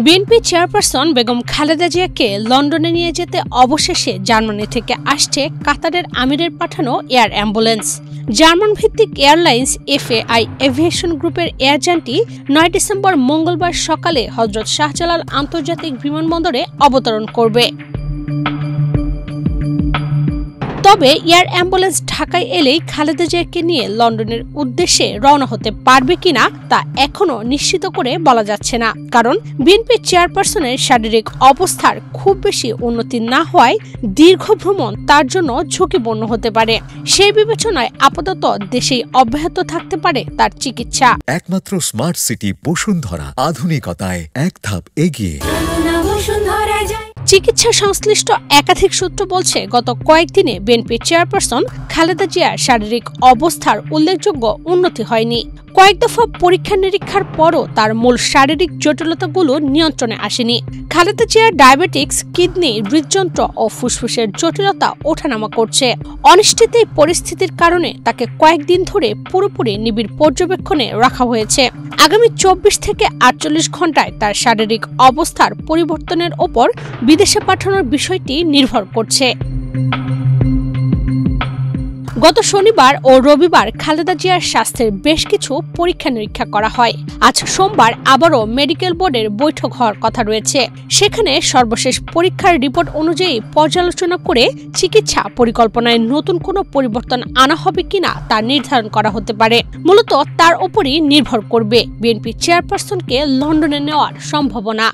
BNP chairperson Begum Khaleda জিয়াকে লন্ডনে নিয়ে যেতে অবশেষে জার্মানি থেকে আসছে কাতারের আমিরের পাঠানো এয়ার অ্যাম্বুলেন্স। জার্মান ভিত্তিক এয়ারলাইন্স এফএআই এভিয়েশন গ্রুপের এয়ারযানটি ৯ ডিসেম্বর মঙ্গলবার সকালে হযরত শাহজালাল আন্তর্জাতিক বিমানবন্দরে অবতরণ করবে। তবে এয়ার অ্যাম্বুলেন্স ঢাকায় এলেই খালেদা জিয়াকে নিয়ে লন্ডনের উদ্দেশ্যে রওনা হতে পারবে কিনা তা এখনো নিশ্চিত করে বলা যাচ্ছে না, কারণ বিএনপি চেয়ারপারসনের শারীরিক অবস্থার খুব বেশি উন্নতি না হওয়ায় দীর্ঘ ভ্রমণ তার জন্য ঝুঁকিপূর্ণ হতে পারে। সেই বিবেচনায় আপাতত দেশেই অব্যাহত থাকতে পারে তার চিকিৎসা। একমাত্র স্মার্ট সিটি বসুন্ধরা, আধুনিকতায় এক ধাপ এগিয়ে। চিকিৎসা সংশ্লিষ্ট একাধিক সূত্র বলছে, গত কয়েকদিনে বিএনপি চেয়ারপারসন খালেদা জিয়ার শারীরিক অবস্থার উল্লেখযোগ্য উন্নতি হয়নি। কয়েক দফা পরীক্ষা নিরীক্ষার পরও তার মূল শারীরিক জটিলতাগুলো নিয়ন্ত্রণে আসেনি। খালেদা জিয়ার ডায়াবেটিক্স, কিডনি, হৃদযন্ত্র ও ফুসফুসের জটিলতা ওঠানামা করছে। অনিশ্চিত এই পরিস্থিতির কারণে তাকে কয়েকদিন ধরে পুরোপুরি নিবিড় পর্যবেক্ষণে রাখা হয়েছে। আগামী ২৪ থেকে ৪৮ ঘণ্টায় তার শারীরিক অবস্থার পরিবর্তনের ওপর বিদেশে পাঠানোর বিষয়টি নির্ভর করছে। গত শনিবার ও রবিবার খালেদা জিয়ার স্বাস্থ্যের বেশ কিছু পরীক্ষা নিরীক্ষা করা হয়। আজ সোমবার আবারও মেডিকেল বোর্ডের বৈঠক হওয়ার কথা রয়েছে। সেখানে সর্বশেষ পরীক্ষার রিপোর্ট অনুযায়ী পর্যালোচনা করে চিকিৎসা পরিকল্পনায় নতুন কোনো পরিবর্তন আনা হবে কিনা তা নির্ধারণ করা হতে পারে। মূলত তার উপরই নির্ভর করবে বিএনপি চেয়ারপারসনকে লন্ডনে নেওয়ার সম্ভাবনা।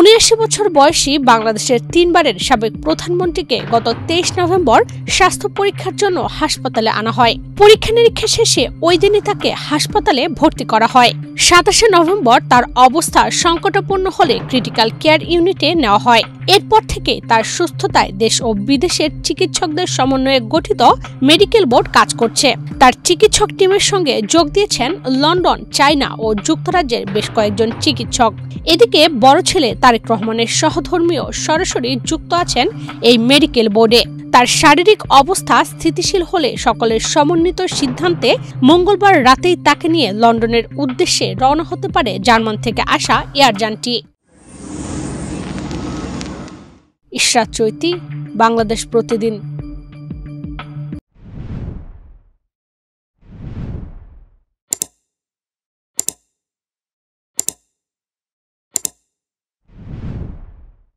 ৭৯ বছর বয়সী বাংলাদেশের ৩ বারের সাবেক প্রধানমন্ত্রীকে গত ২৩ নভেম্বর স্বাস্থ্য পরীক্ষার জন্য হাসপাতালে আনা হয়। পরীক্ষা নিরীক্ষা শেষে ওই দিনই তাকে হাসপাতালে ভর্তি করা হয়। ২৭ নভেম্বর তার অবস্থা সংকটাপন্ন হলে ক্রিটিক্যাল কেয়ার ইউনিটে নেওয়া হয়। এরপর থেকে তার সুস্থতায় দেশ ও বিদেশের চিকিৎসকদের সমন্বয়ে গঠিত মেডিকেল বোর্ড কাজ করছে। তার চিকিৎসক টিমের সঙ্গে যোগ দিয়েছেন লন্ডন, চায়না ও যুক্তরাজ্যের বেশ কয়েকজন চিকিৎসক। এদিকে বড় ছেলে তারেক রহমানের সহধর্মীয় সরাসরি যুক্ত আছেন এই মেডিকেল বোর্ডে। তার শারীরিক অবস্থা স্থিতিশীল হলে সকলের সমন্বিত সিদ্ধান্তে মঙ্গলবার রাতেই তাকে নিয়ে লন্ডনের উদ্দেশ্যে রওনা হতে পারে জার্মান থেকে আসা এয়ারযানটি। ইশরাত চৈতি, বাংলাদেশ প্রতিদিন।